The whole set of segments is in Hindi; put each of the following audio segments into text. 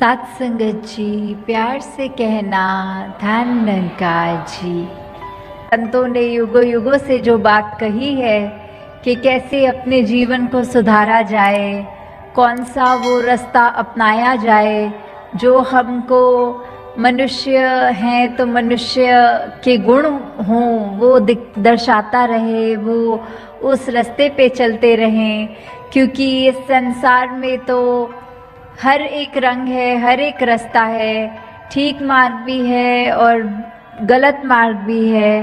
सात संगत जी, प्यार से कहना धन निरंकार जी। संतों ने युगों युगों से जो बात कही है कि कैसे अपने जीवन को सुधारा जाए, कौन सा वो रास्ता अपनाया जाए जो हमको मनुष्य हैं तो मनुष्य के गुण हों वो दर्शाता रहे, वो उस रास्ते पे चलते रहें। क्योंकि इस संसार में तो हर एक रंग है, हर एक रास्ता है, ठीक मार्ग भी है और गलत मार्ग भी है।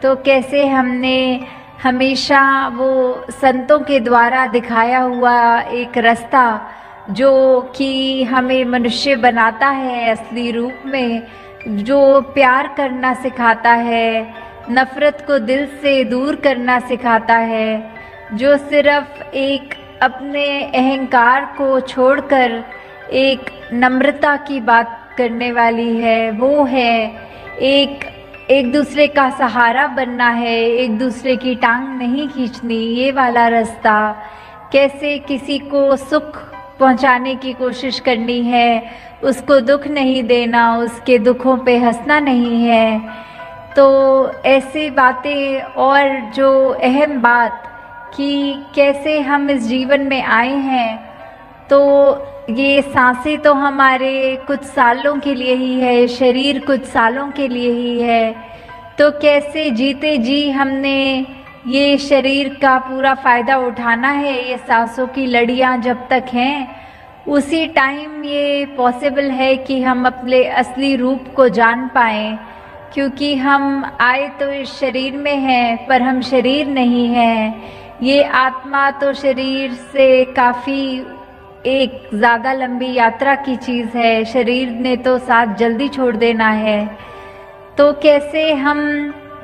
तो कैसे हमने हमेशा वो संतों के द्वारा दिखाया हुआ एक रास्ता जो कि हमें मनुष्य बनाता है असली रूप में, जो प्यार करना सिखाता है, नफ़रत को दिल से दूर करना सिखाता है, जो सिर्फ एक अपने अहंकार को छोड़कर एक नम्रता की बात करने वाली है, वो है एक दूसरे का सहारा बनना है, एक दूसरे की टांग नहीं खींचनी, ये वाला रास्ता। कैसे किसी को सुख पहुंचाने की कोशिश करनी है, उसको दुख नहीं देना, उसके दुखों पे हंसना नहीं है। तो ऐसी बातें और जो अहम बात कि कैसे हम इस जीवन में आए हैं, तो ये सांसें तो हमारे कुछ सालों के लिए ही है, शरीर कुछ सालों के लिए ही है। तो कैसे जीते जी हमने ये शरीर का पूरा फ़ायदा उठाना है, ये सांसों की लड़ियाँ जब तक हैं उसी टाइम ये पॉसिबल है कि हम अपने असली रूप को जान पाएँ। क्योंकि हम आए तो इस शरीर में हैं पर हम शरीर नहीं हैं। ये आत्मा तो शरीर से काफ़ी एक ज़्यादा लंबी यात्रा की चीज़ है, शरीर ने तो साथ जल्दी छोड़ देना है। तो कैसे हम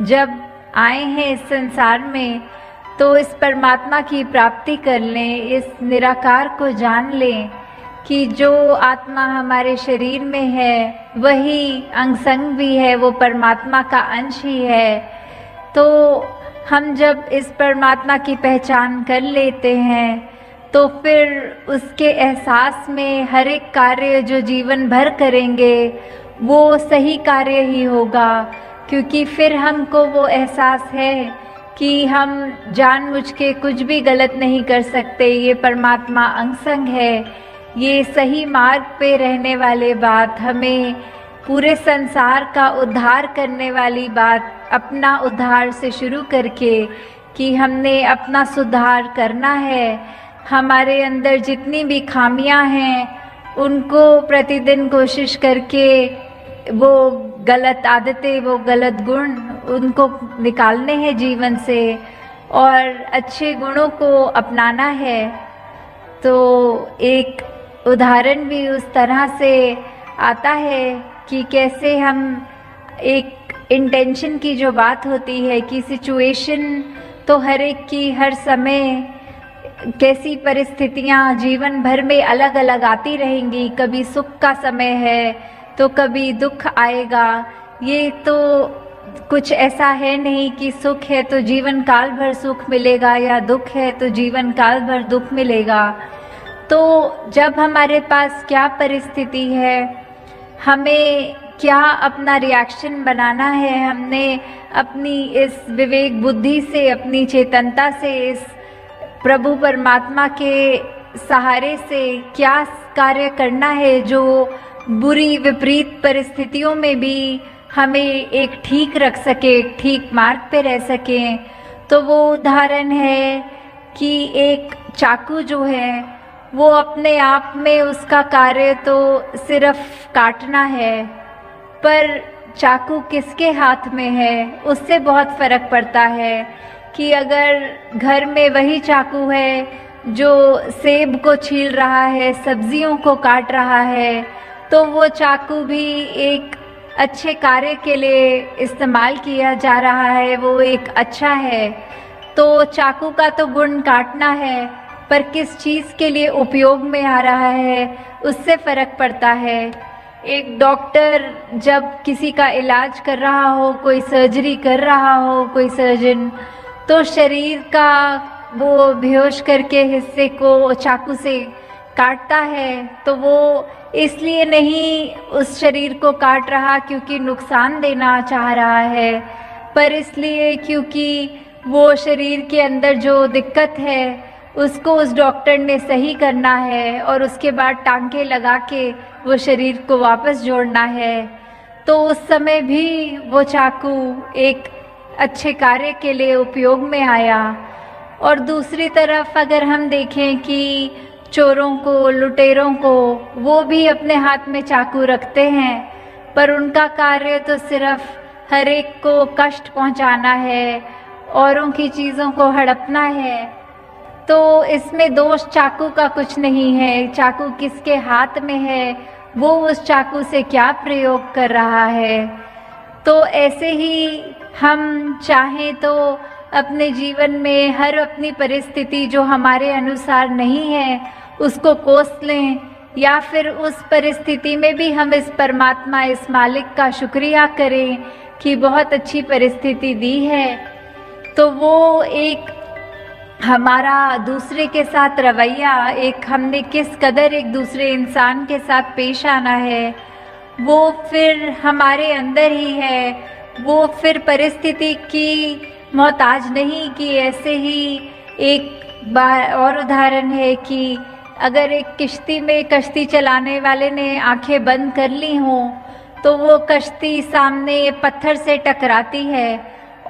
जब आए हैं इस संसार में तो इस परमात्मा की प्राप्ति कर लें, इस निराकार को जान लें कि जो आत्मा हमारे शरीर में है वही अंग संग भी है, वो परमात्मा का अंश ही है। तो हम जब इस परमात्मा की पहचान कर लेते हैं तो फिर उसके एहसास में हर एक कार्य जो जीवन भर करेंगे वो सही कार्य ही होगा। क्योंकि फिर हमको वो एहसास है कि हम जानबूझ के कुछ भी गलत नहीं कर सकते, ये परमात्मा अंग संग है, ये सही मार्ग पे रहने वाले बात, हमें पूरे संसार का उद्धार करने वाली बात, अपना उद्धार से शुरू करके कि हमने अपना सुधार करना है। हमारे अंदर जितनी भी खामियां हैं उनको प्रतिदिन कोशिश करके वो गलत आदतें, वो गलत गुण उनको निकालने हैं जीवन से और अच्छे गुणों को अपनाना है। तो एक उदाहरण भी उस तरह से आता है कि कैसे हम एक इंटेंशन की जो बात होती है कि सिचुएशन तो हर एक की हर समय कैसी परिस्थितियां जीवन भर में अलग अलग आती रहेंगी, कभी सुख का समय है तो कभी दुख आएगा। ये तो कुछ ऐसा है नहीं कि सुख है तो जीवन काल भर सुख मिलेगा या दुख है तो जीवन काल भर दुख मिलेगा। तो जब हमारे पास क्या परिस्थिति है, हमें क्या अपना रिएक्शन बनाना है, हमने अपनी इस विवेक बुद्धि से, अपनी चेतनता से, इस प्रभु परमात्मा के सहारे से क्या कार्य करना है जो बुरी विपरीत परिस्थितियों में भी हमें एक ठीक रख सके, ठीक मार्ग पे रह सकें। तो वो उदाहरण है कि एक चाकू जो है वो अपने आप में उसका कार्य तो सिर्फ काटना है, पर चाकू किसके हाथ में है उससे बहुत फ़र्क पड़ता है। कि अगर घर में वही चाकू है जो सेब को छील रहा है, सब्जियों को काट रहा है, तो वो चाकू भी एक अच्छे कार्य के लिए इस्तेमाल किया जा रहा है, वो एक अच्छा है। तो चाकू का तो गुण काटना है, पर किस चीज़ के लिए उपयोग में आ रहा है उससे फ़र्क पड़ता है। एक डॉक्टर जब किसी का इलाज कर रहा हो, कोई सर्जरी कर रहा हो, कोई सर्जन, तो शरीर का वो बेहोश करके हिस्से को चाकू से काटता है तो वो इसलिए नहीं उस शरीर को काट रहा क्योंकि नुकसान देना चाह रहा है, पर इसलिए क्योंकि वो शरीर के अंदर जो दिक्कत है उसको उस डॉक्टर ने सही करना है और उसके बाद टांके लगा के वो शरीर को वापस जोड़ना है। तो उस समय भी वो चाकू एक अच्छे कार्य के लिए उपयोग में आया। और दूसरी तरफ अगर हम देखें कि चोरों को, लुटेरों को, वो भी अपने हाथ में चाकू रखते हैं, पर उनका कार्य तो सिर्फ हर एक को कष्ट पहुंचाना है, औरों की चीज़ों को हड़पना है। तो इसमें दोष चाकू का कुछ नहीं है, चाकू किसके हाथ में है, वो उस चाकू से क्या प्रयोग कर रहा है। तो ऐसे ही हम चाहें तो अपने जीवन में हर अपनी परिस्थिति जो हमारे अनुसार नहीं है उसको कोस लें, या फिर उस परिस्थिति में भी हम इस परमात्मा, इस मालिक का शुक्रिया करें कि बहुत अच्छी परिस्थिति दी है। तो वो एक हमारा दूसरे के साथ रवैया, एक हमने किस कदर एक दूसरे इंसान के साथ पेश आना है, वो फिर हमारे अंदर ही है। वो फिर परिस्थिति की मोहताज नहीं कि ऐसे ही एक बार और उदाहरण है कि अगर एक किश्ती में कश्ती चलाने वाले ने आंखें बंद कर ली हों तो वो कश्ती सामने पत्थर से टकराती है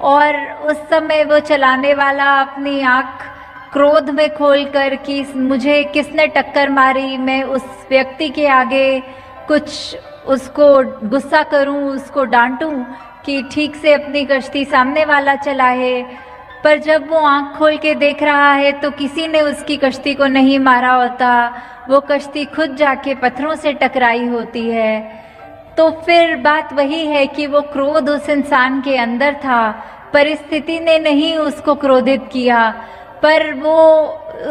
और उस समय वो चलाने वाला अपनी आंख क्रोध में खोलकर कि मुझे किसने टक्कर मारी, मैं उस व्यक्ति के आगे कुछ उसको गुस्सा करूं, उसको डांटूं कि ठीक से अपनी कश्ती सामने वाला चलाए। पर जब वो आंख खोल के देख रहा है तो किसी ने उसकी कश्ती को नहीं मारा होता, वो कश्ती खुद जाके पत्थरों से टकराई होती है। तो फिर बात वही है कि वो क्रोध उस इंसान के अंदर था, परिस्थिति ने नहीं उसको क्रोधित किया, पर वो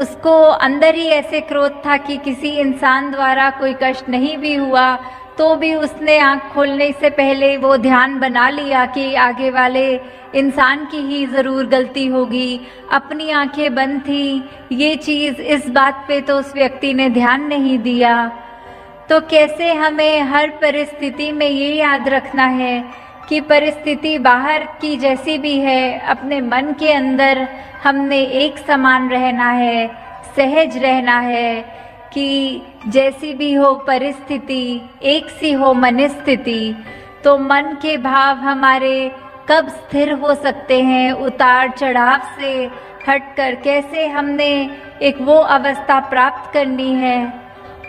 उसको अंदर ही ऐसे क्रोध था कि किसी इंसान द्वारा कोई कष्ट नहीं भी हुआ तो भी उसने आंख खोलने से पहले वो ध्यान बना लिया कि आगे वाले इंसान की ही ज़रूर गलती होगी, अपनी आंखें बंद थी। ये चीज़, इस बात पे तो उस व्यक्ति ने ध्यान नहीं दिया। तो कैसे हमें हर परिस्थिति में ये याद रखना है कि परिस्थिति बाहर की जैसी भी है, अपने मन के अंदर हमने एक समान रहना है, सहज रहना है कि जैसी भी हो परिस्थिति, एक सी हो मनस्थिति। तो मन के भाव हमारे कब स्थिर हो सकते हैं, उतार चढ़ाव से हटकर कैसे हमने एक वो अवस्था प्राप्त करनी है,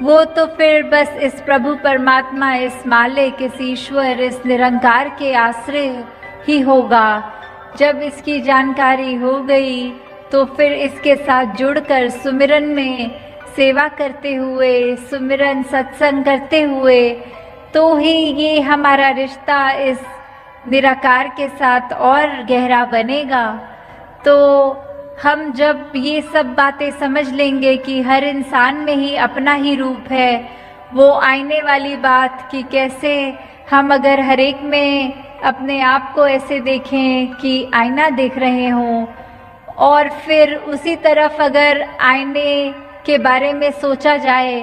वो तो फिर बस इस प्रभु परमात्मा, इस मालिक, इस ईश्वर, इस निरंकार के आश्रय ही होगा। जब इसकी जानकारी हो गई तो फिर इसके साथ जुड़कर सुमिरन में सेवा करते हुए, सुमिरन सत्संग करते हुए, तो ही ये हमारा रिश्ता इस निराकार के साथ और गहरा बनेगा। तो हम जब ये सब बातें समझ लेंगे कि हर इंसान में ही अपना ही रूप है, वो आईने वाली बात कि कैसे हम अगर हर एक में अपने आप को ऐसे देखें कि आईना देख रहे हों, और फिर उसी तरफ अगर आईने के बारे में सोचा जाए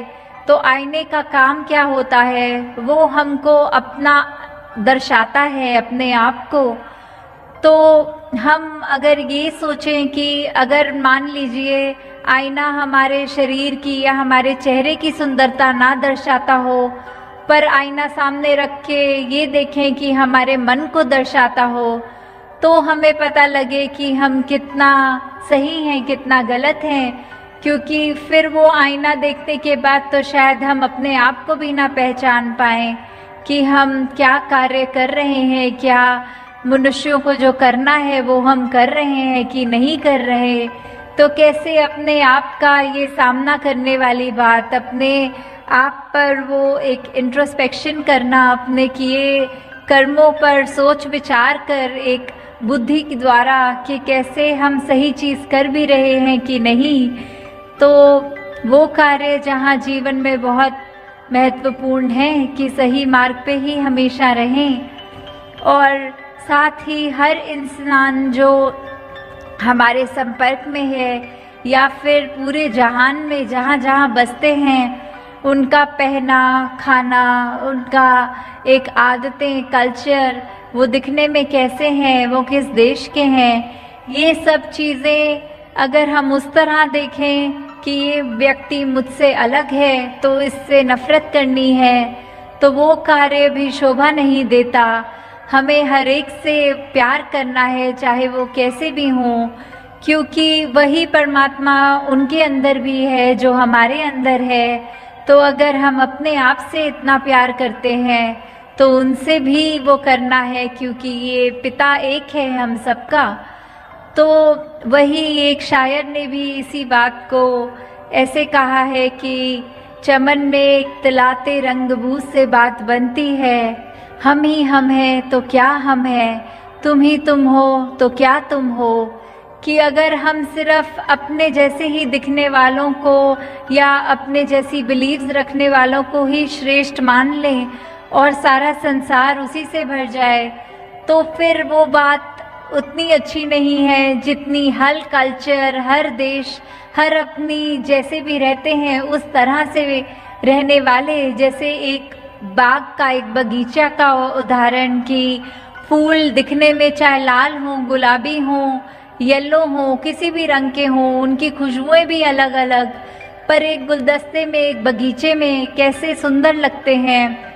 तो आईने का काम क्या होता है, वो हमको अपना दर्शाता है अपने आप को। तो हम अगर ये सोचें कि अगर मान लीजिए आईना हमारे शरीर की या हमारे चेहरे की सुंदरता ना दर्शाता हो, पर आईना सामने रख के ये देखें कि हमारे मन को दर्शाता हो, तो हमें पता लगे कि हम कितना सही हैं, कितना गलत हैं। क्योंकि फिर वो आईना देखने के बाद तो शायद हम अपने आप को भी ना पहचान पाएं कि हम क्या कार्य कर रहे हैं, क्या मनुष्यों को जो करना है वो हम कर रहे हैं कि नहीं कर रहे। तो कैसे अपने आप का ये सामना करने वाली बात, अपने आप पर वो एक इंट्रोस्पेक्शन करना, अपने किए कर्मों पर सोच विचार कर एक बुद्धि के द्वारा कि कैसे हम सही चीज़ कर भी रहे हैं कि नहीं, तो वो कार्य जहाँ जीवन में बहुत महत्वपूर्ण है कि सही मार्ग पे ही हमेशा रहें। और साथ ही हर इंसान जो हमारे संपर्क में है या फिर पूरे जहान में जहाँ जहाँ बसते हैं, उनका पहना खाना, उनका एक आदतें, कल्चर, वो दिखने में कैसे हैं, वो किस देश के हैं, ये सब चीज़ें अगर हम उस तरह देखें कि ये व्यक्ति मुझसे अलग है तो इससे नफरत करनी है, तो वो कार्य भी शोभा नहीं देता। हमें हर एक से प्यार करना है, चाहे वो कैसे भी हों, क्योंकि वही परमात्मा उनके अंदर भी है जो हमारे अंदर है। तो अगर हम अपने आप से इतना प्यार करते हैं तो उनसे भी वो करना है, क्योंकि ये पिता एक है हम सबका। तो वही एक शायर ने भी इसी बात को ऐसे कहा है कि चमन में एक तिलाते रंगबूझ से बात बनती है, हम ही हम हैं तो क्या हम हैं, तुम ही तुम हो तो क्या तुम हो। कि अगर हम सिर्फ अपने जैसे ही दिखने वालों को या अपने जैसी बिलीव्स रखने वालों को ही श्रेष्ठ मान लें और सारा संसार उसी से भर जाए, तो फिर वो बात उतनी अच्छी नहीं है जितनी हर कल्चर, हर देश, हर अपनी जैसे भी रहते हैं उस तरह से रहने वाले। जैसे एक बाग का, एक बगीचा का उदाहरण कि फूल दिखने में चाहे लाल हों, गुलाबी हों, येलो हों, किसी भी रंग के हों, उनकी खुशबुएं भी अलग अलग, पर एक गुलदस्ते में, एक बगीचे में कैसे सुंदर लगते हैं।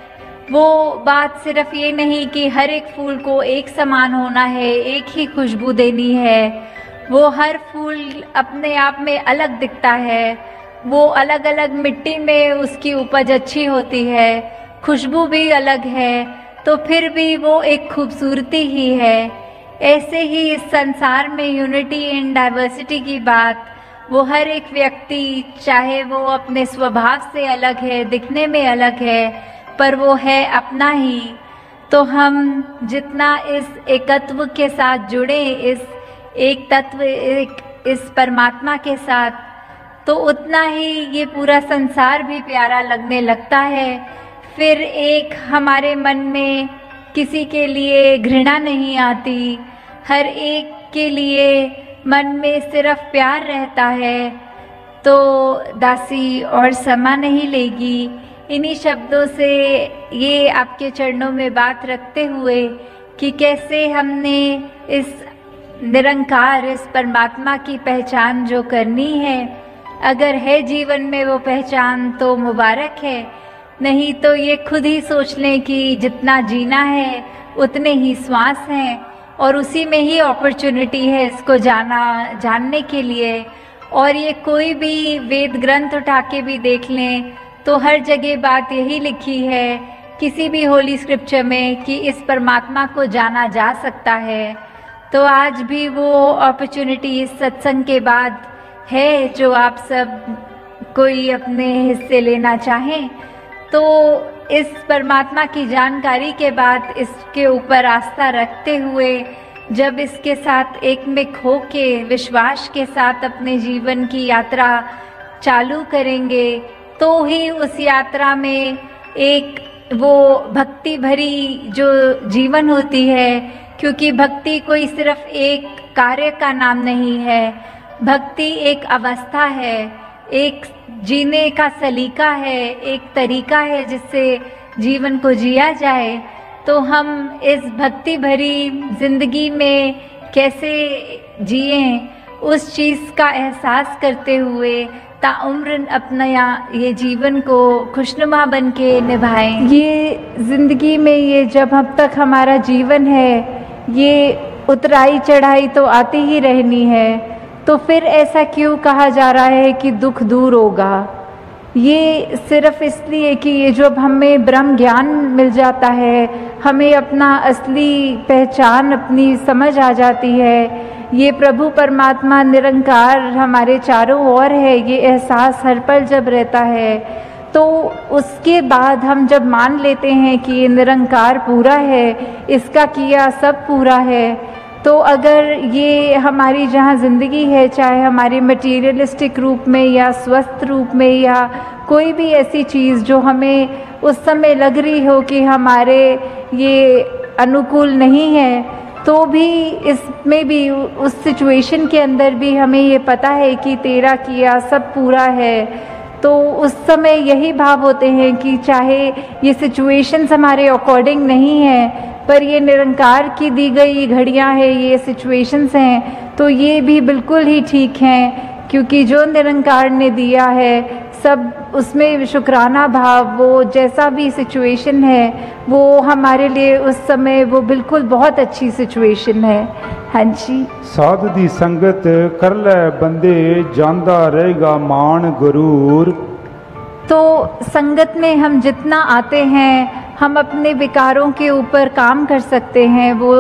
वो बात सिर्फ ये नहीं कि हर एक फूल को एक समान होना है, एक ही खुशबू देनी है। वो हर फूल अपने आप में अलग दिखता है, वो अलग अलग मिट्टी में उसकी उपज अच्छी होती है, खुशबू भी अलग है, तो फिर भी वो एक खूबसूरती ही है। ऐसे ही इस संसार में यूनिटी इन डाइवर्सिटी की बात, वो हर एक व्यक्ति चाहे वो अपने स्वभाव से अलग है, दिखने में अलग है, पर वो है अपना ही। तो हम जितना इस एकत्व के साथ जुड़े, इस एक तत्व, इस परमात्मा के साथ, तो उतना ही ये पूरा संसार भी प्यारा लगने लगता है। फिर एक हमारे मन में किसी के लिए घृणा नहीं आती, हर एक के लिए मन में सिर्फ प्यार रहता है। तो दासी और समा नहीं लेगी। इन्हीं शब्दों से ये आपके चरणों में बात रखते हुए कि कैसे हमने इस निरंकार, इस परमात्मा की पहचान जो करनी है, अगर है जीवन में वो पहचान तो मुबारक है, नहीं तो ये खुद ही सोच लें कि जितना जीना है उतने ही श्वास हैं और उसी में ही अपॉर्चुनिटी है इसको जानने के लिए। और ये कोई भी वेद ग्रंथ उठा के भी देख लें तो हर जगह बात यही लिखी है, किसी भी होली स्क्रिप्चर में, कि इस परमात्मा को जाना जा सकता है। तो आज भी वो अपॉर्चुनिटी इस सत्संग के बाद है, जो आप सब कोई अपने हिस्से लेना चाहें तो इस परमात्मा की जानकारी के बाद इसके ऊपर आस्था रखते हुए जब इसके साथ एक में खो के विश्वास के साथ अपने जीवन की यात्रा चालू करेंगे तो ही उस यात्रा में एक वो भक्ति भरी जो जीवन होती है, क्योंकि भक्ति कोई सिर्फ एक कार्य का नाम नहीं है, भक्ति एक अवस्था है, एक जीने का सलीका है, एक तरीका है जिससे जीवन को जिया जाए। तो हम इस भक्ति भरी जिंदगी में कैसे जिएं, उस चीज़ का एहसास करते हुए ताउम्र अपना ये जीवन को खुशनुमा बन के निभाएं। ये ज़िंदगी में ये जब अब तक हमारा जीवन है, ये उतराई चढ़ाई तो आती ही रहनी है, तो फिर ऐसा क्यों कहा जा रहा है कि दुख दूर होगा? ये सिर्फ इसलिए कि ये जब हमें ब्रह्म ज्ञान मिल जाता है, हमें अपना असली पहचान अपनी समझ आ जाती है, ये प्रभु परमात्मा निरंकार हमारे चारों ओर है, ये एहसास हर पल जब रहता है, तो उसके बाद हम जब मान लेते हैं कि ये निरंकार पूरा है, इसका किया सब पूरा है, तो अगर ये हमारी जहाँ ज़िंदगी है, चाहे हमारी मटेरियलिस्टिक रूप में या स्वस्थ रूप में या कोई भी ऐसी चीज़ जो हमें उस समय लग रही हो कि हमारे ये अनुकूल नहीं है, तो भी इसमें भी उस सिचुएशन के अंदर भी हमें ये पता है कि तेरा किया सब पूरा है, तो उस समय यही भाव होते हैं कि चाहे ये सिचुएशंस हमारे अकॉर्डिंग नहीं है, पर ये निरंकार की दी गई घड़ियां हैं, ये सिचुएशंस हैं, तो ये भी बिल्कुल ही ठीक हैं, क्योंकि जो निरंकार ने दिया है सब उसमें शुक्राना भाव, वो जैसा भी सिचुएशन है वो हमारे लिए उस समय वो बिल्कुल बहुत अच्छी सिचुएशन है। हाँ जी। साध दी संगत कर ले बंदे, जांदा रहेगा मान गरूर। तो संगत में हम जितना आते हैं हम अपने विकारों के ऊपर काम कर सकते हैं। वो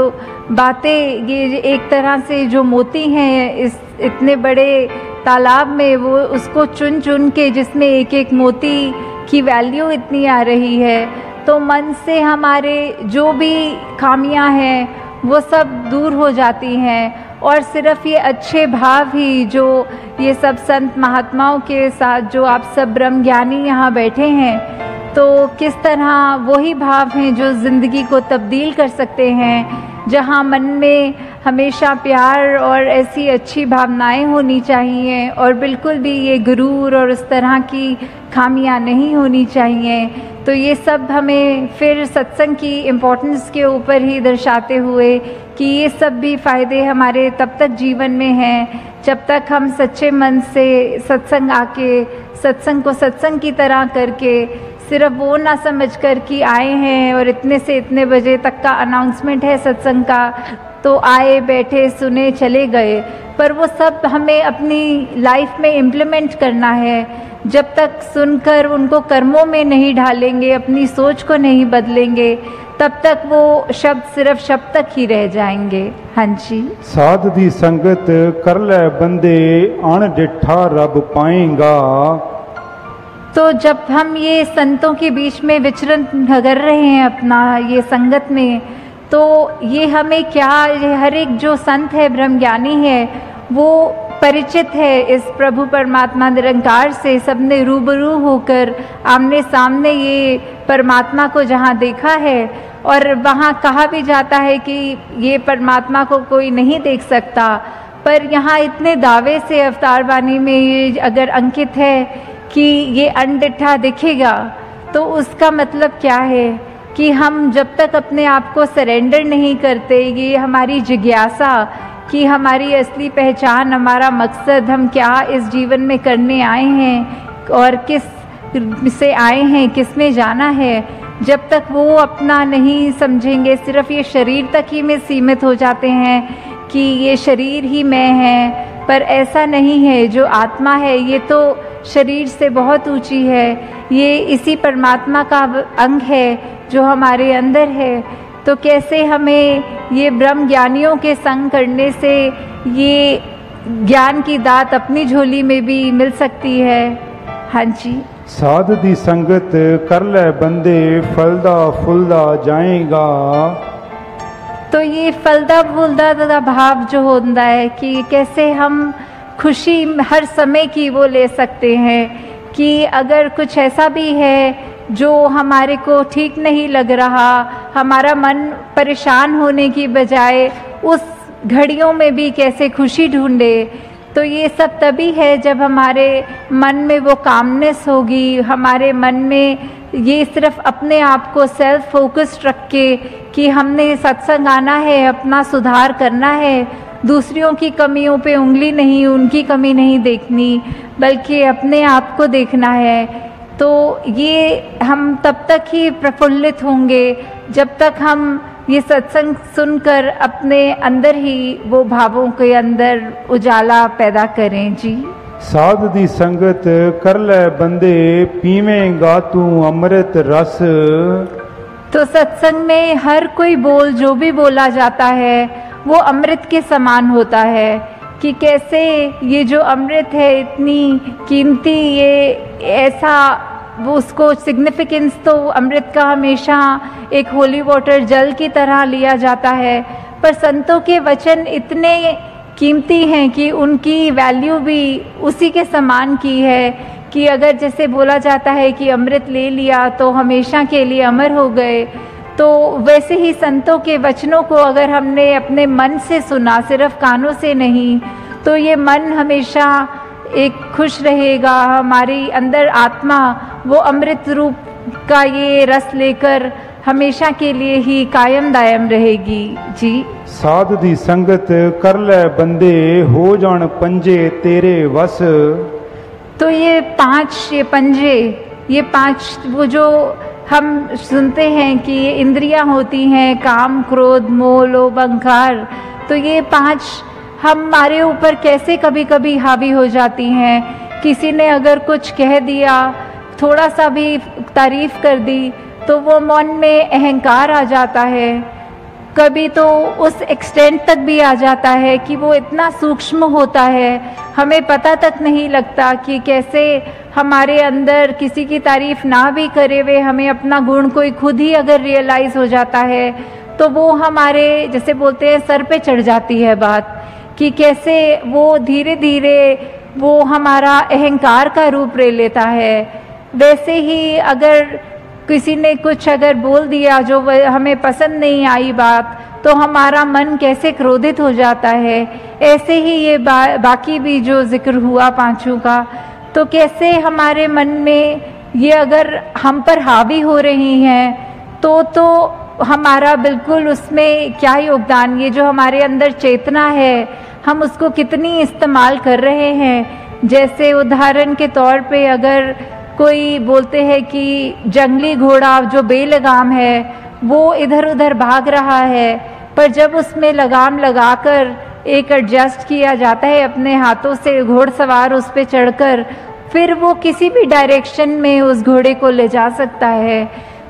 बातें ये एक तरह से जो मोती हैं इस इतने बड़े तालाब में, वो उसको चुन चुन के जिसमें एक एक मोती की वैल्यू इतनी आ रही है, तो मन से हमारे जो भी खामियां हैं वो सब दूर हो जाती हैं। और सिर्फ ये अच्छे भाव ही जो ये सब संत महात्माओं के साथ जो आप सब ब्रह्म ज्ञानी यहाँ बैठे हैं, तो किस तरह वही भाव हैं जो ज़िंदगी को तब्दील कर सकते हैं। जहाँ मन में हमेशा प्यार और ऐसी अच्छी भावनाएं होनी चाहिए और बिल्कुल भी ये गुरूर और उस तरह की खामियां नहीं होनी चाहिए। तो ये सब हमें फिर सत्संग की इम्पोर्टेंस के ऊपर ही दर्शाते हुए कि ये सब भी फ़ायदे हमारे तब तक जीवन में हैं जब तक हम सच्चे मन से सत्संग आके सत्संग को सत्संग की तरह करके, सिर्फ वो ना समझ कर कि आए हैं और इतने से इतने बजे तक का अनाउंसमेंट है सत्संग का, तो आए बैठे सुने चले गए, पर वो सब हमें अपनी लाइफ में इम्प्लीमेंट करना है। जब तक सुनकर उनको कर्मों में नहीं ढालेंगे, अपनी सोच को नहीं बदलेंगे, तब तक वो शब्द सिर्फ शब्द तक ही रह जाएंगे। हाँ जी। साध दी संगत कर ले बंदे, अण डिठा रब पाएगा। तो जब हम ये संतों के बीच में विचरण कर रहे हैं अपना ये संगत में, तो ये हमें क्या, हर एक जो संत है ब्रह्मज्ञानी है वो परिचित है इस प्रभु परमात्मा निरंकार से। सबने रूबरू होकर आमने सामने ये परमात्मा को जहाँ देखा है, और वहाँ कहा भी जाता है कि ये परमात्मा को कोई नहीं देख सकता, पर यहाँ इतने दावे से अवतार वाणी में ये अगर अंकित है कि ये अनडिठा दिखेगा, तो उसका मतलब क्या है कि हम जब तक अपने आप को सरेंडर नहीं करते, ये हमारी जिज्ञासा कि हमारी असली पहचान, हमारा मकसद, हम क्या इस जीवन में करने आए हैं और किस से आए हैं, किस में जाना है, जब तक वो अपना नहीं समझेंगे, सिर्फ ये शरीर तक ही में सीमित हो जाते हैं कि ये शरीर ही मैं है। पर ऐसा नहीं है, जो आत्मा है ये तो शरीर से बहुत ऊंची है, ये इसी परमात्मा का अंग है जो हमारे अंदर है। तो कैसे हमें ये ब्रह्म ज्ञानियों के संग करने से ये ज्ञान की दात अपनी झोली में भी मिल सकती है। हाँ जी। साध दी संगत कर ले बंदे, फलदा फुलदा जाएगा। तो ये फलदा फूलदा का भाव जो होता है कि कैसे हम खुशी हर समय की वो ले सकते हैं कि अगर कुछ ऐसा भी है जो हमारे को ठीक नहीं लग रहा, हमारा मन परेशान होने की बजाय उस घड़ियों में भी कैसे खुशी ढूंढे। तो ये सब तभी है जब हमारे मन में वो कामनेस होगी, हमारे मन में ये सिर्फ अपने आप को सेल्फ फोकस्ड रख के कि हमने सत्संग आना है, अपना सुधार करना है, दूसरों की कमियों पे उंगली नहीं, उनकी कमी नहीं देखनी, बल्कि अपने आप को देखना है। तो ये हम तब तक ही प्रफुल्लित होंगे जब तक हम ये सत्संग सुनकर अपने अंदर ही वो भावों के अंदर उजाला पैदा करें। जी। साध दी संगत कर ले बंदे, पीवेंगा तू अमृत रस। तो सत्संग में हर कोई बोल जो भी बोला जाता है वो अमृत के समान होता है कि कैसे ये जो अमृत है इतनी कीमती, ये ऐसा वो उसको सिग्निफिकेंस तो अमृत का हमेशा एक होली वाटर जल की तरह लिया जाता है, पर संतों के वचन इतने कीमती हैं कि उनकी वैल्यू भी उसी के समान की है कि अगर जैसे बोला जाता है कि अमृत ले लिया तो हमेशा के लिए अमर हो गए, तो वैसे ही संतों के वचनों को अगर हमने अपने मन से सुना, सिर्फ कानों से नहीं, तो ये मन हमेशा एक खुश रहेगा, हमारी अंदर आत्मा वो अमृत रूप का ये रस लेकर हमेशा के लिए ही कायम दायम रहेगी। जी। साध दी संगत कर ले बंदे हो जान पंजे तेरे वस। तो ये पंजे, ये 5 वो जो हम सुनते हैं कि ये इंद्रियां होती हैं, काम क्रोध मोह लोभ अहंकार, तो ये 5 हमारे ऊपर कैसे कभी कभी हावी हो जाती हैं। किसी ने अगर कुछ कह दिया, थोड़ा सा भी तारीफ कर दी, तो वो मन में अहंकार आ जाता है। कभी तो उस एक्सटेंट तक भी आ जाता है कि वो इतना सूक्ष्म होता है, हमें पता तक नहीं लगता कि कैसे हमारे अंदर किसी की तारीफ ना भी करे हुए हमें अपना गुण कोई खुद ही अगर रियलाइज हो जाता है, तो वो हमारे जैसे बोलते हैं सर पे चढ़ जाती है बात, कि कैसे वो धीरे धीरे वो हमारा अहंकार का रूप ले लेता है। वैसे ही अगर किसी ने कुछ अगर बोल दिया जो हमें पसंद नहीं आई बात, तो हमारा मन कैसे क्रोधित हो जाता है। ऐसे ही ये बाकी भी जो जिक्र हुआ 5 का, तो कैसे हमारे मन में ये अगर हम पर हावी हो रही हैं, तो हमारा बिल्कुल उसमें क्या योगदान, ये जो हमारे अंदर चेतना है हम उसको कितनी इस्तेमाल कर रहे हैं। जैसे उदाहरण के तौर पे अगर कोई बोलते हैं कि जंगली घोड़ा जो बेलगाम है वो इधर उधर भाग रहा है, पर जब उसमें लगाम लगाकर एक एडजस्ट किया जाता है अपने हाथों से, घोड़सवार उस पे चढ़कर फिर वो किसी भी डायरेक्शन में उस घोड़े को ले जा सकता है।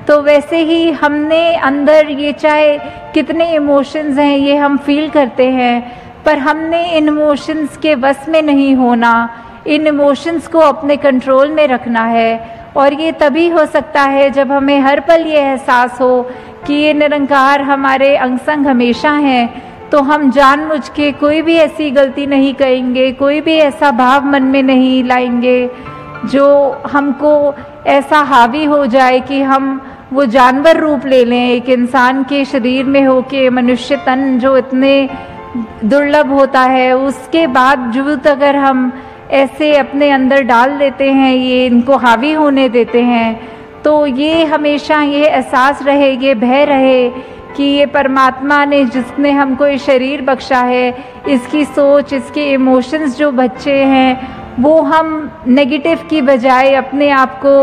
तो वैसे ही हमने अंदर ये चाहे कितने इमोशंस हैं ये हम फील करते हैं, पर हमने इन इमोशंस के वश में नहीं होना, इन इमोशंस को अपने कंट्रोल में रखना है। और ये तभी हो सकता है जब हमें हर पल ये एहसास हो कि ये निरंकार हमारे अंग संग हमेशा हैं, तो हम जानबूझ के कोई भी ऐसी गलती नहीं करेंगे, कोई भी ऐसा भाव मन में नहीं लाएंगे जो हमको ऐसा हावी हो जाए कि हम वो जानवर रूप ले लें। एक इंसान के शरीर में होके मनुष्य तन जो इतने दुर्लभ होता है, उसके बावजूद अगर हम ऐसे अपने अंदर डाल देते हैं, ये इनको हावी होने देते हैं, तो ये हमेशा ये एहसास रहे, ये भय रहे कि ये परमात्मा ने जिसने हमको ये शरीर बख्शा है, इसकी सोच, इसके इमोशंस जो बच्चे हैं, वो हम नेगेटिव की बजाय अपने आप को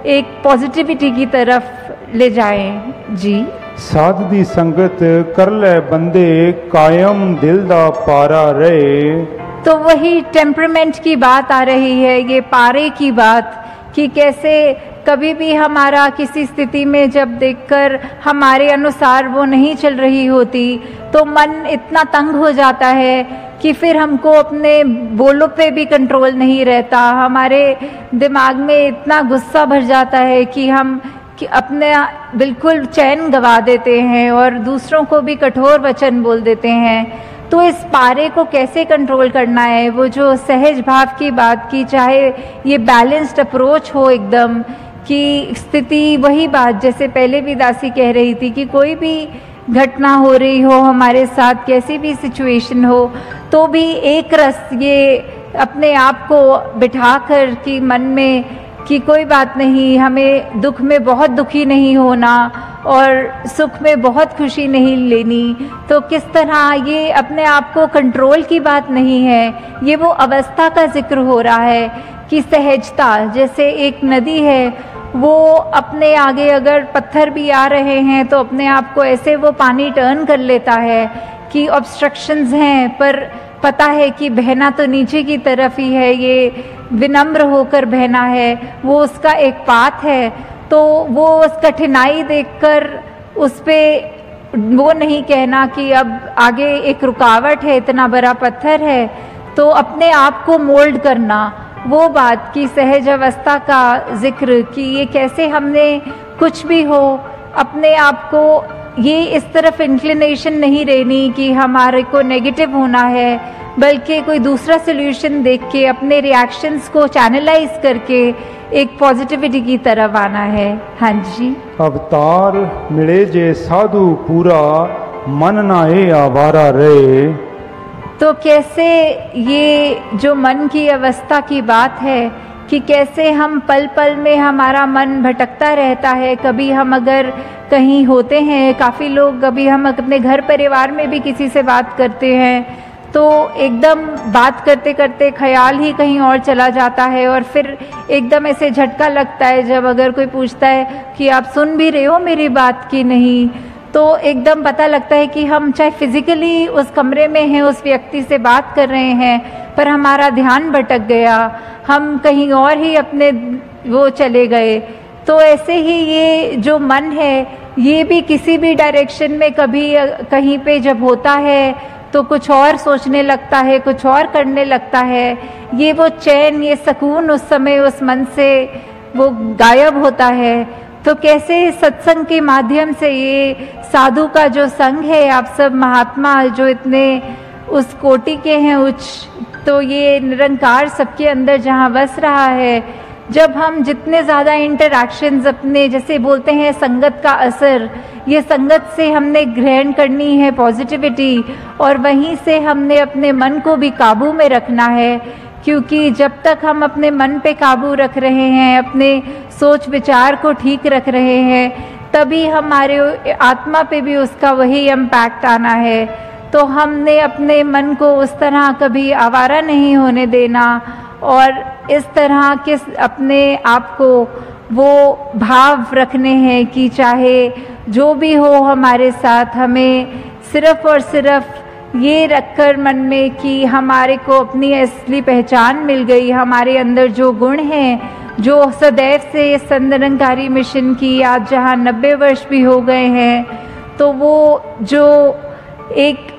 एक पॉजिटिविटी की तरफ ले जाएं। जी। साध दी संगत कर ले बंदे कायम दिल दा पारा रहे। तो वही टेम्परामेंट की बात आ रही है, ये पारे की बात, कि कैसे कभी भी हमारा किसी स्थिति में जब देखकर हमारे अनुसार वो नहीं चल रही होती, तो मन इतना तंग हो जाता है कि फिर हमको अपने बोलों पे भी कंट्रोल नहीं रहता, हमारे दिमाग में इतना गुस्सा भर जाता है कि हम अपने बिल्कुल चैन गवा देते हैं और दूसरों को भी कठोर वचन बोल देते हैं। तो इस पारे को कैसे कंट्रोल करना है, वो जो सहज भाव की बात की, चाहे ये बैलेंस्ड अप्रोच हो एकदम, कि स्थिति वही बात जैसे पहले भी दासी कह रही थी कि कोई भी घटना हो रही हो हमारे साथ, कैसी भी सिचुएशन हो, तो भी एक रस ये अपने आप को बिठाकर कि मन में कि कोई बात नहीं, हमें दुख में बहुत दुखी नहीं होना और सुख में बहुत खुशी नहीं लेनी। तो किस तरह ये अपने आप को कंट्रोल की बात नहीं है, ये वो अवस्था का जिक्र हो रहा है कि सहजता, जैसे एक नदी है, वो अपने आगे अगर पत्थर भी आ रहे हैं तो अपने आप को ऐसे वो पानी टर्न कर लेता है कि ऑब्स्ट्रक्शंस हैं, पर पता है कि बहना तो नीचे की तरफ ही है, ये विनम्र होकर बहना है, वो उसका एक पाथ है। तो वो उस कठिनाई देखकर उस पे वो नहीं कहना कि अब आगे एक रुकावट है, इतना बड़ा पत्थर है, तो अपने आप को मोल्ड करना, वो बात की सहज अवस्था का जिक्र कि ये कैसे हमने कुछ भी हो अपने आप को ये इस तरफ इंक्लिनेशन नहीं रहनी कि हमारे को नेगेटिव होना है, बल्कि कोई दूसरा सोल्यूशन देख के अपने रिएक्शंस को चैनलाइज करके एक पॉजिटिविटी की तरफ आना है। हाँ जी। अवतार मिले जे साधु पूरा मन ना ए आवारा रहे। तो कैसे ये जो मन की अवस्था की बात है कि कैसे हम पल पल में हमारा मन भटकता रहता है। कभी हम अगर कहीं होते हैं, काफ़ी लोग, कभी हम अपने घर परिवार में भी किसी से बात करते हैं तो एकदम बात करते करते ख्याल ही कहीं और चला जाता है और फिर एकदम ऐसे झटका लगता है जब अगर कोई पूछता है कि आप सुन भी रहे हो मेरी बात की नहीं, तो एकदम पता लगता है कि हम चाहे फिजिकली उस कमरे में हैं, उस व्यक्ति से बात कर रहे हैं, पर हमारा ध्यान भटक गया, हम कहीं और ही अपने वो चले गए। तो ऐसे ही ये जो मन है ये भी किसी भी डायरेक्शन में कभी कहीं पे जब होता है तो कुछ और सोचने लगता है, कुछ और करने लगता है। ये वो चैन, ये सुकून उस समय उस मन से वो गायब होता है। तो कैसे सत्संग के माध्यम से ये साधु का जो संग है, आप सब महात्मा जो इतने उस कोटि के हैं उच्च, तो ये निरंकार सबके अंदर जहाँ बस रहा है, जब हम जितने ज़्यादा इंटरैक्शंस अपने, जैसे बोलते हैं संगत का असर, ये संगत से हमने ग्रहण करनी है पॉजिटिविटी और वहीं से हमने अपने मन को भी काबू में रखना है। क्योंकि जब तक हम अपने मन पे काबू रख रहे हैं, अपने सोच विचार को ठीक रख रहे हैं, तभी हमारे आत्मा पे भी उसका वही इम्पैक्ट आना है। तो हमने अपने मन को उस तरह कभी आवारा नहीं होने देना और इस तरह के अपने आप को वो भाव रखने हैं कि चाहे जो भी हो हमारे साथ, हमें सिर्फ और सिर्फ ये रखकर मन में कि हमारे को अपनी असली पहचान मिल गई, हमारे अंदर जो गुण हैं, जो सदैव से इस निरंकारी मिशन की आज जहाँ 90 वर्ष भी हो गए हैं, तो वो जो एक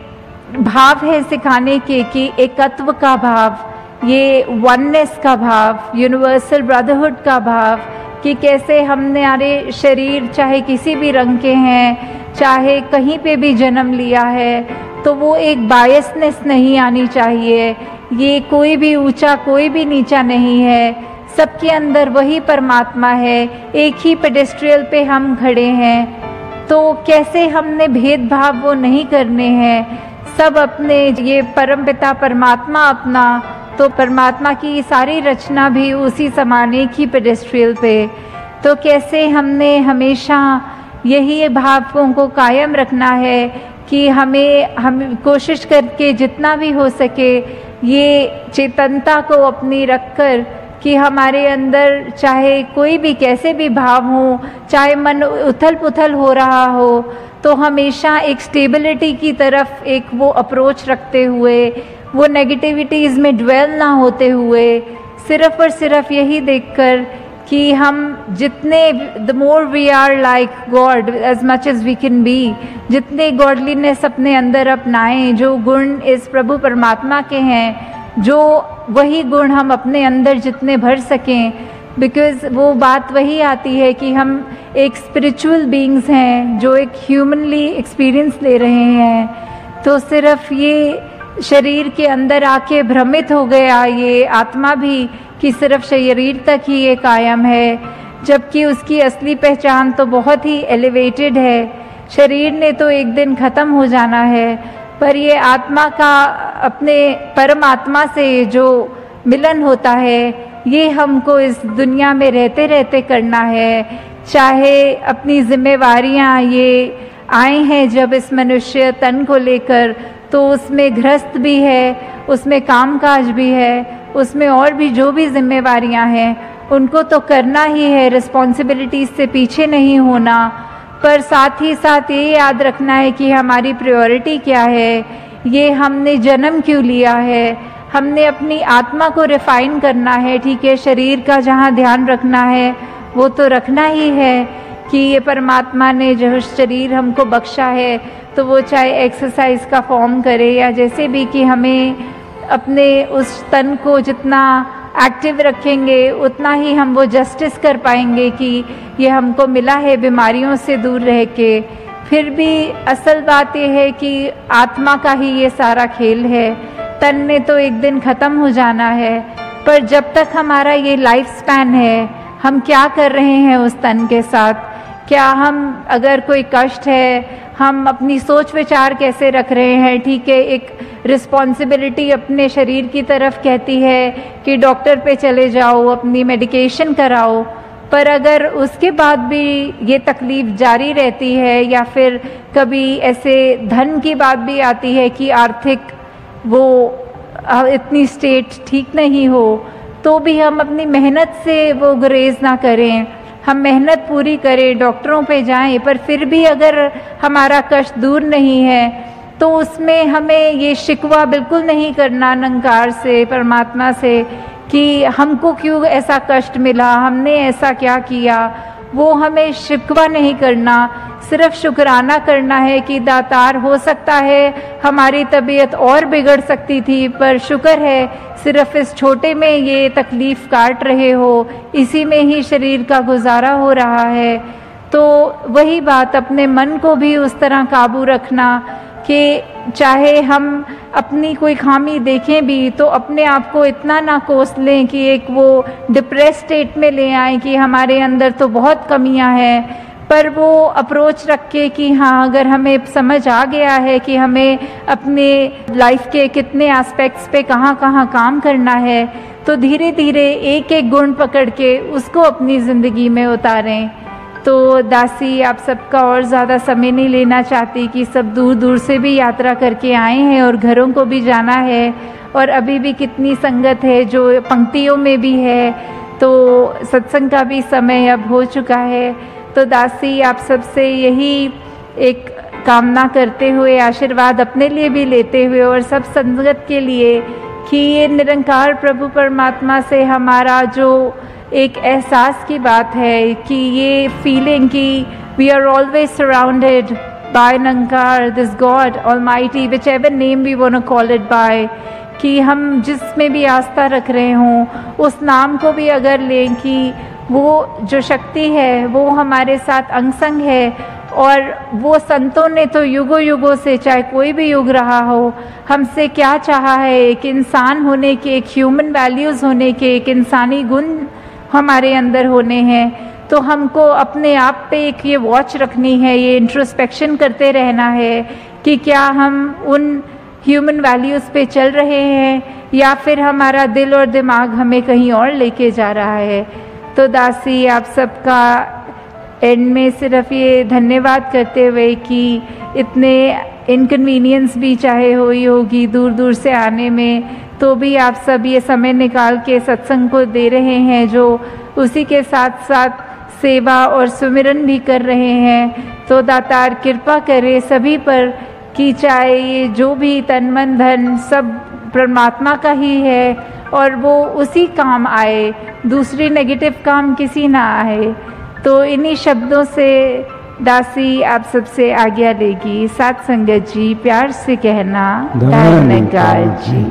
भाव है सिखाने के कि एकत्व का भाव, ये वननेस का भाव, यूनिवर्सल ब्रदरहुड का भाव, कि कैसे हमने हमारे शरीर चाहे किसी भी रंग के हैं, चाहे कहीं पे भी जन्म लिया है, तो वो एक बायसनेस नहीं आनी चाहिए। ये कोई भी ऊंचा कोई भी नीचा नहीं है, सबके अंदर वही परमात्मा है, एक ही पेडेस्ट्रियल पे हम खड़े हैं। तो कैसे हमने भेदभाव वो नहीं करने हैं, सब अपने ये परमपिता परमात्मा अपना, तो परमात्मा की सारी रचना भी उसी समान एक ही पेडेस्ट्रियल पे। तो कैसे हमने हमेशा यही भावों को कायम रखना है कि हम कोशिश करके जितना भी हो सके ये चेतनता को अपनी रखकर कि हमारे अंदर चाहे कोई भी कैसे भी भाव हो, चाहे मन उथल पुथल हो रहा हो, तो हमेशा एक स्टेबिलिटी की तरफ एक वो अप्रोच रखते हुए, वो नेगेटिविटीज़ में ड्वेल ना होते हुए, सिर्फ और सिर्फ यही देखकर कि हम जितने the more we are like God as much as we can be, जितने गॉडलीनेस अपने अंदर अपनाएं, जो गुण इस प्रभु परमात्मा के हैं, जो वही गुण हम अपने अंदर जितने भर सकें, बिकॉज़ वो बात वही आती है कि हम एक स्पिरिचुअल बीइंग्स हैं जो एक ह्यूमनली एक्सपीरियंस ले रहे हैं। तो सिर्फ ये शरीर के अंदर आके भ्रमित हो गया ये आत्मा भी कि सिर्फ शरीर तक ही ये कायम है, जबकि उसकी असली पहचान तो बहुत ही एलिवेटेड है। शरीर ने तो एक दिन ख़त्म हो जाना है, पर ये आत्मा का अपने परमात्मा से जो मिलन होता है, ये हमको इस दुनिया में रहते रहते करना है। चाहे अपनी जिम्मेवारियाँ ये आए हैं जब इस मनुष्य तन को लेकर, तो उसमें गृहस्थ भी है, उसमें कामकाज भी है, उसमें और भी जो भी जिम्मेवारियां हैं उनको तो करना ही है, रिस्पॉन्सिबिलिटीज से पीछे नहीं होना। पर साथ ही साथ ये याद रखना है कि हमारी प्रायोरिटी क्या है, ये हमने जन्म क्यों लिया है, हमने अपनी आत्मा को रिफाइन करना है। ठीक है, शरीर का जहाँ ध्यान रखना है वो तो रखना ही है कि ये परमात्मा ने जो शरीर हमको बख्शा है, तो वो चाहे एक्सरसाइज का फॉर्म करे या जैसे भी, कि हमें अपने उस तन को जितना एक्टिव रखेंगे उतना ही हम वो जस्टिस कर पाएंगे कि ये हमको मिला है बीमारियों से दूर रह के। फिर भी असल बात ये है कि आत्मा का ही ये सारा खेल है, तन ने तो एक दिन ख़त्म हो जाना है। पर जब तक हमारा ये लाइफ स्पैन है, हम क्या कर रहे हैं उस तन के साथ, क्या हम, अगर कोई कष्ट है, हम अपनी सोच विचार कैसे रख रहे हैं। ठीक है, एक रिस्पॉन्सिबिलिटी अपने शरीर की तरफ कहती है कि डॉक्टर पे चले जाओ, अपनी मेडिकेशन कराओ, पर अगर उसके बाद भी ये तकलीफ़ जारी रहती है या फिर कभी ऐसे धन की बात भी आती है कि आर्थिक वो इतनी स्टेट ठीक नहीं हो, तो भी हम अपनी मेहनत से वो गुरेज ना करें, हम मेहनत पूरी करें, डॉक्टरों पे जाएं, पर फिर भी अगर हमारा कष्ट दूर नहीं है तो उसमें हमें ये शिकवा बिल्कुल नहीं करना निरंकार से, परमात्मा से, कि हमको क्यों ऐसा कष्ट मिला, हमने ऐसा क्या किया। वो हमें शिकवा नहीं करना, सिर्फ शुक्राना करना है कि दातार, हो सकता है हमारी तबीयत और बिगड़ सकती थी, पर शुक्र है सिर्फ इस छोटे में ये तकलीफ़ काट रहे हो, इसी में ही शरीर का गुजारा हो रहा है। तो वही बात, अपने मन को भी उस तरह काबू रखना कि चाहे हम अपनी कोई खामी देखें भी तो अपने आप को इतना ना कोस लें कि एक वो डिप्रेस स्टेट में ले आएं कि हमारे अंदर तो बहुत कमियां हैं, पर वो अप्रोच रख के कि हाँ, अगर हमें समझ आ गया है कि हमें अपने लाइफ के कितने एस्पेक्ट्स पे कहाँ कहाँ काम करना है, तो धीरे धीरे एक एक गुण पकड़ के उसको अपनी ज़िंदगी में उतारें। तो दासी, आप सबका और ज़्यादा समय नहीं लेना चाहती कि सब दूर दूर से भी यात्रा करके आए हैं और घरों को भी जाना है, और अभी भी कितनी संगत है जो पंक्तियों में भी है, तो सत्संग का भी समय अब हो चुका है। तो दासी, आप सबसे यही एक कामना करते हुए, आशीर्वाद अपने लिए भी लेते हुए और सब संगत के लिए, कि ये निरंकार प्रभु परमात्मा से हमारा जो एक एहसास की बात है कि ये फीलिंग कि we are always surrounded by Nirankar, this God Almighty, whichever name we want to call it by, कि हम जिसमें भी आस्था रख रहे हों उस नाम को भी अगर लें कि वो जो शक्ति है वो हमारे साथ अंग संग है, और वो संतों ने तो युगों युगों से, चाहे कोई भी युग रहा हो, हमसे क्या चाहा है, एक इंसान होने के, एक ह्यूमन वैल्यूज़ होने के, एक इंसानी गुण हमारे अंदर होने हैं। तो हमको अपने आप पे एक ये वॉच रखनी है, ये इंट्रोस्पेक्शन करते रहना है कि क्या हम उन ह्यूमन वैल्यूज़ पे चल रहे हैं या फिर हमारा दिल और दिमाग हमें कहीं और लेके जा रहा है। तो दासी, आप सबका एंड में सिर्फ ये धन्यवाद करते हुए कि इतने इनकन्वीनियंस भी चाहे हुई होगी दूर दूर से आने में, तो भी आप सब ये समय निकाल के सत्संग को दे रहे हैं, जो उसी के साथ साथ सेवा और सुमिरन भी कर रहे हैं। तो दातार कृपा करे सभी पर कि चाहे ये जो भी तन मन धन सब परमात्मा का ही है और वो उसी काम आए, दूसरी नेगेटिव काम किसी ना आए। तो इन्हीं शब्दों से दासी आप सबसे आज्ञा लेगी। साथ संगत जी, प्यार से कहना, धन्यवाद जी।